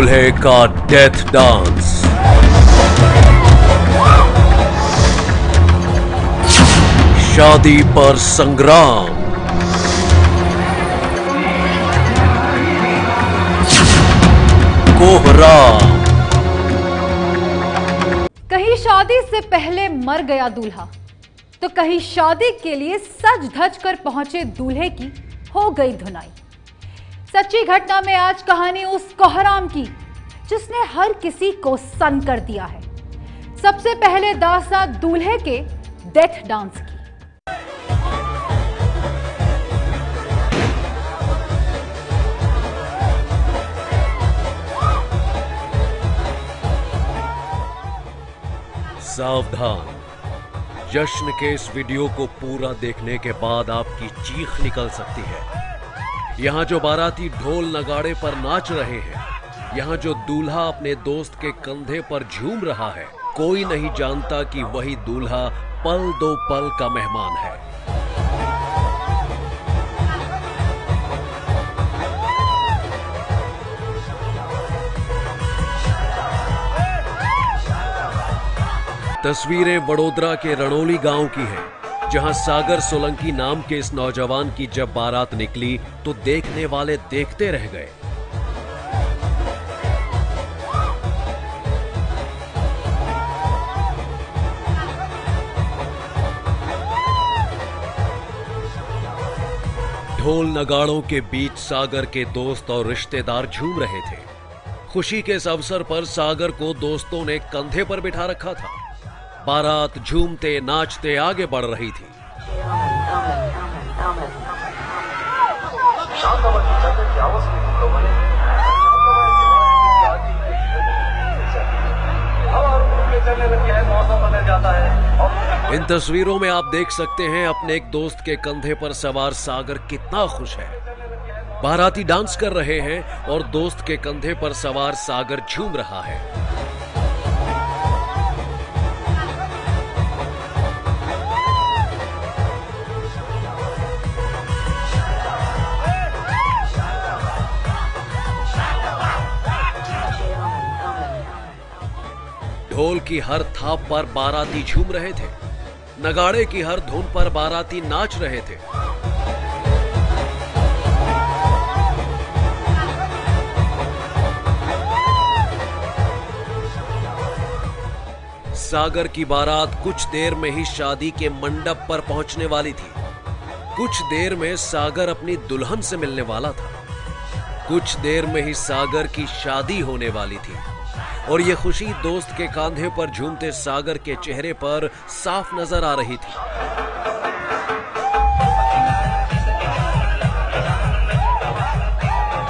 दूल्हे का death dance. शादी पर संग्राम। कोहराम। कहीं शादी से पहले मर गया दूल्हा, तो कहीं शादी के लिए सज धज कर पहुंचे दूल्हे की हो गई धुनाई। सच्ची घटना में आज कहानी उस कोहराम की जिसने हर किसी को सन्न कर दिया है। सबसे पहले दास्तान दूल्हे के डेथ डांस की। सावधान, जश्न के इस वीडियो को पूरा देखने के बाद आपकी चीख निकल सकती है। यहाँ जो बाराती ढोल नगाड़े पर नाच रहे हैं, यहाँ जो दूल्हा अपने दोस्त के कंधे पर झूम रहा है, कोई नहीं जानता कि वही दूल्हा पल दो पल का मेहमान है। तस्वीरें वडोदरा के रणोली गांव की हैं, जहां सागर सोलंकी नाम के इस नौजवान की जब बारात निकली तो देखने वाले देखते रह गए। ढोल नगाड़ों के बीच सागर के दोस्त और रिश्तेदार झूम रहे थे। खुशी के इस अवसर पर सागर को दोस्तों ने कंधे पर बिठा रखा था। बारात झूमते नाचते आगे बढ़ रही थी। इन तस्वीरों में आप देख सकते हैं अपने एक दोस्त के कंधे पर सवार सागर कितना खुश है। बाराती डांस कर रहे हैं और दोस्त के कंधे पर सवार सागर झूम रहा है। ढोल की हर थाप पर बाराती झूम रहे थे। नगाड़े की हर धुन पर बाराती नाच रहे थे। सागर की बारात कुछ देर में ही शादी के मंडप पर पहुंचने वाली थी। कुछ देर में सागर अपनी दुल्हन से मिलने वाला था। कुछ देर में ही सागर की शादी होने वाली थी और यह खुशी दोस्त के कांधे पर झूमते सागर के चेहरे पर साफ नजर आ रही थी।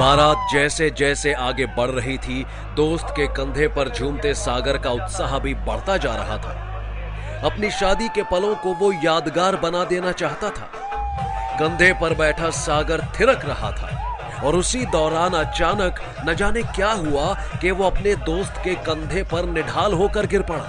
बारात जैसे जैसे आगे बढ़ रही थी, दोस्त के कंधे पर झूमते सागर का उत्साह भी बढ़ता जा रहा था। अपनी शादी के पलों को वो यादगार बना देना चाहता था। कंधे पर बैठा सागर थिरक रहा था और उसी दौरान अचानक न जाने क्या हुआ कि वो अपने दोस्त के कंधे पर निढाल होकर गिर पड़ा।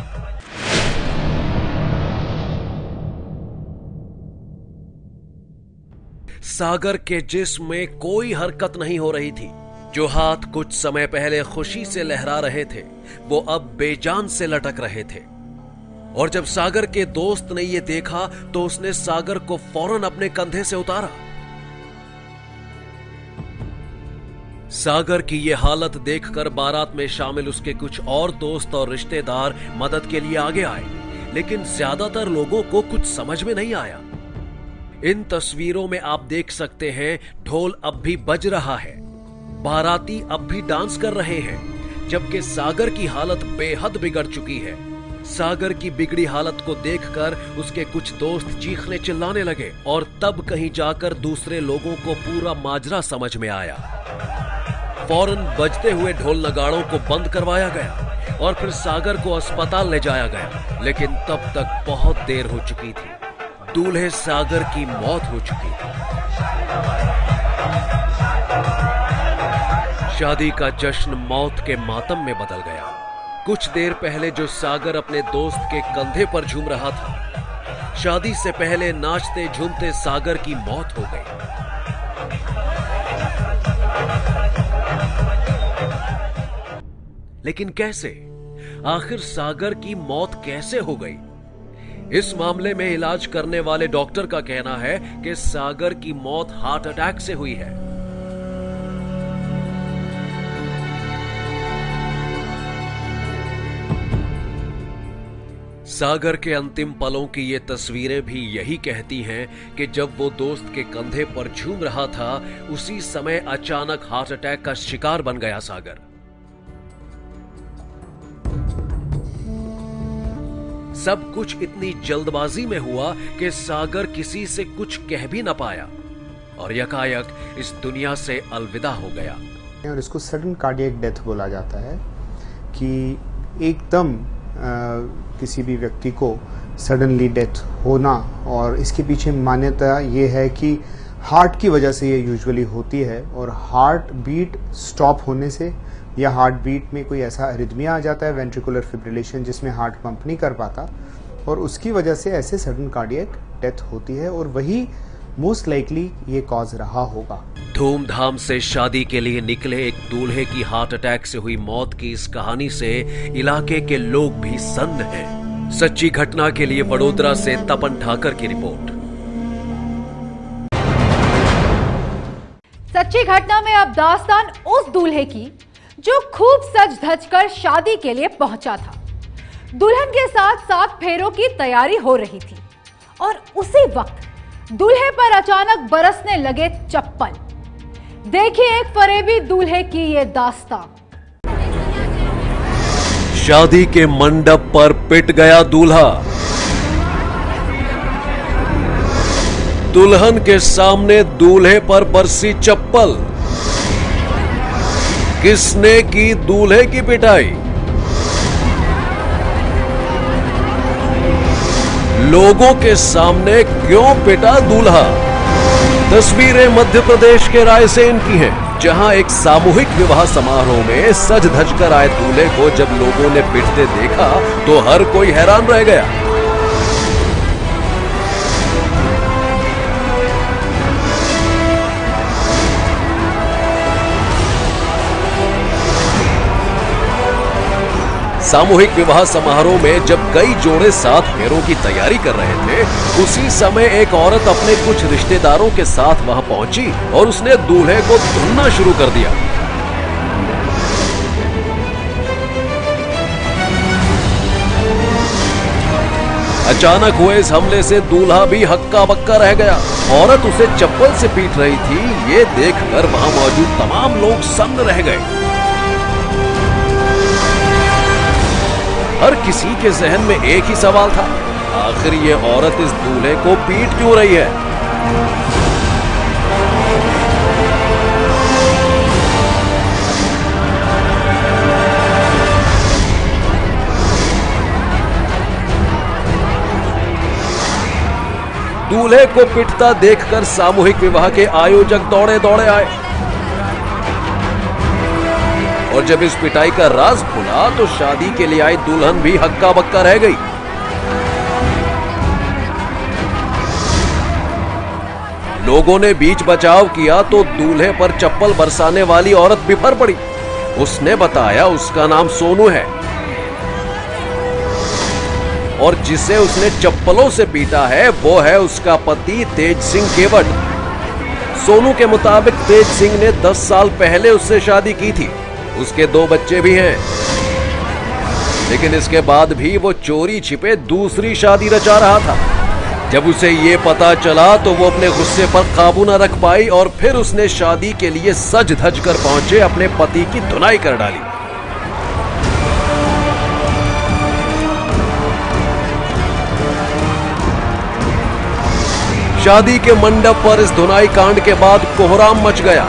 सागर के जिस्म में कोई हरकत नहीं हो रही थी। जो हाथ कुछ समय पहले खुशी से लहरा रहे थे, वो अब बेजान से लटक रहे थे। और जब सागर के दोस्त ने ये देखा तो उसने सागर को फौरन अपने कंधे से उतारा। सागर की यह हालत देखकर बारात में शामिल उसके कुछ और दोस्त और रिश्तेदार मदद के लिए आगे आए, लेकिन ज्यादातर लोगों को कुछ समझ में नहीं आया। इन तस्वीरों में आप देख सकते हैं ढोल अब भी बज रहा है, बाराती अब भी डांस कर रहे हैं, जबकि सागर की हालत बेहद बिगड़ चुकी है। सागर की बिगड़ी हालत को देखकर उसके कुछ दोस्त चीखने चिल्लाने लगे और तब कहीं जाकर दूसरे लोगों को पूरा माजरा समझ में आया। फौरन बजते हुए ढोल नगाड़ों को बंद करवाया गया और फिर सागर को अस्पताल ले जाया गया, लेकिन तब तक बहुत देर हो चुकी थी। दूल्हे सागर की मौत हो चुकी थी। शादी का जश्न मौत के मातम में बदल गया। कुछ देर पहले जो सागर अपने दोस्त के कंधे पर झूम रहा था, शादी से पहले नाचते झूमते सागर की मौत हो गई। लेकिन कैसे? आखिर सागर की मौत कैसे हो गई? इस मामले में इलाज करने वाले डॉक्टर का कहना है कि सागर की मौत हार्ट अटैक से हुई है। सागर के अंतिम पलों की ये तस्वीरें भी यही कहती हैं कि जब वो दोस्त के कंधे पर झूम रहा था, उसी समय अचानक हार्ट अटैक का शिकार बन गया सागर। सब कुछ इतनी जल्दबाजी में हुआ कि सागर किसी से कुछ कह भी न पाया और यकायक इस दुनिया से अलविदा हो गया। और इसको सडन कार्डियक डेथ बोला जाता है कि एकदम किसी भी व्यक्ति को सडनली डेथ होना, और इसके पीछे मान्यता ये है कि हार्ट की वजह से ये यूजुअली होती है, और हार्ट बीट स्टॉप होने से या हार्ट बीट में कोई ऐसा अरिथमिया आ जाता है, वेंट्रिकुलर फिब्रिलेशन, जिसमें हार्ट पंप नहीं कर पाता, और उसकी वजह से ऐसे सडन कार्डियक डेथ होती है, और वही मोस्ट लाइकली ये कॉज रहा होगा। धूमधाम से शादी के लिए निकले एक दूल्हे की हार्ट अटैक से हुई मौत की इस कहानी से इलाके के लोग भी सन्न हैं। सच्ची घटना के लिए वडोदरा से तपन ठाकर की रिपोर्ट। सच्ची घटना में अब दास्तान उस दूल्हे की जो खूब सज धज कर शादी के लिए पहुंचा था। दुल्हन के साथ 7 फेरों की तैयारी हो रही थी और उसी वक्त दूल्हे पर अचानक बरसने लगे चप्पल। देखिए एक फरेबी दूल्हे की ये दास्तान। शादी के मंडप पर पिट गया दूल्हा। दुल्हन के सामने दूल्हे पर बरसी चप्पल। किसने की दूल्हे की पिटाई? लोगों के सामने क्यों पिटा दूल्हा? तस्वीरें मध्य प्रदेश के रायसेन की हैं, जहां एक सामूहिक विवाह समारोह में सज धज कर आए दूल्हे को जब लोगों ने पिटते देखा तो हर कोई हैरान रह गया। सामूहिक विवाह समारोह में जब कई जोड़े 7 फेरों की तैयारी कर रहे थे, उसी समय एक औरत अपने कुछ रिश्तेदारों के साथ वहां पहुंची और उसने दूल्हे को धुनना शुरू कर दिया। अचानक हुए इस हमले से दूल्हा भी हक्का बक्का रह गया। औरत उसे चप्पल से पीट रही थी, ये देखकर वहां मौजूद तमाम लोग सन्न रह गए। हर किसी के जहन में एक ही सवाल था, आखिर ये औरत इस दूल्हे को पीट क्यों रही है? दूल्हे को पिटता देखकर सामूहिक विवाह के आयोजक दौड़े दौड़े आए और जब इस पिटाई का राज खुला तो शादी के लिए आई दुल्हन भी हक्का बक्का रह गई। लोगों ने बीच बचाव किया तो दूल्हे पर चप्पल बरसाने वाली औरत बिफर पड़ी। उसने बताया उसका नाम सोनू है और जिसे उसने चप्पलों से पीटा है वो है उसका पति तेज सिंह केवट। सोनू के मुताबिक तेज सिंह ने 10 साल पहले उससे शादी की थी, उसके 2 बच्चे भी हैं, लेकिन इसके बाद भी वो चोरी छिपे दूसरी शादी रचा रहा था। जब उसे ये पता चला तो वो अपने गुस्से पर काबू न रख पाई और फिर उसने शादी के लिए सज धज कर पहुंचे अपने पति की धुनाई कर डाली। शादी के मंडप पर इस धुनाई कांड के बाद कोहराम मच गया।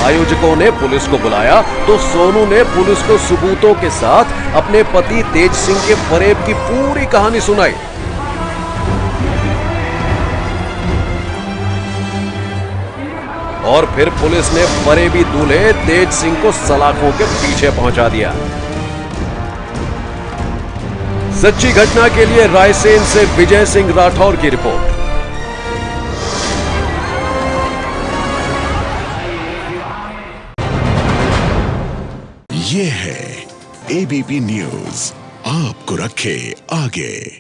आयोजकों ने पुलिस को बुलाया तो सोनू ने पुलिस को सबूतों के साथ अपने पति तेज सिंह के फरेब की पूरी कहानी सुनाई। और फिर पुलिस ने फरेबी दूल्हे तेज सिंह को सलाखों के पीछे पहुंचा दिया। सच्ची घटना के लिए रायसेन से विजय सिंह राठौर की रिपोर्ट। ये है ABP न्यूज आपको रखे आगे।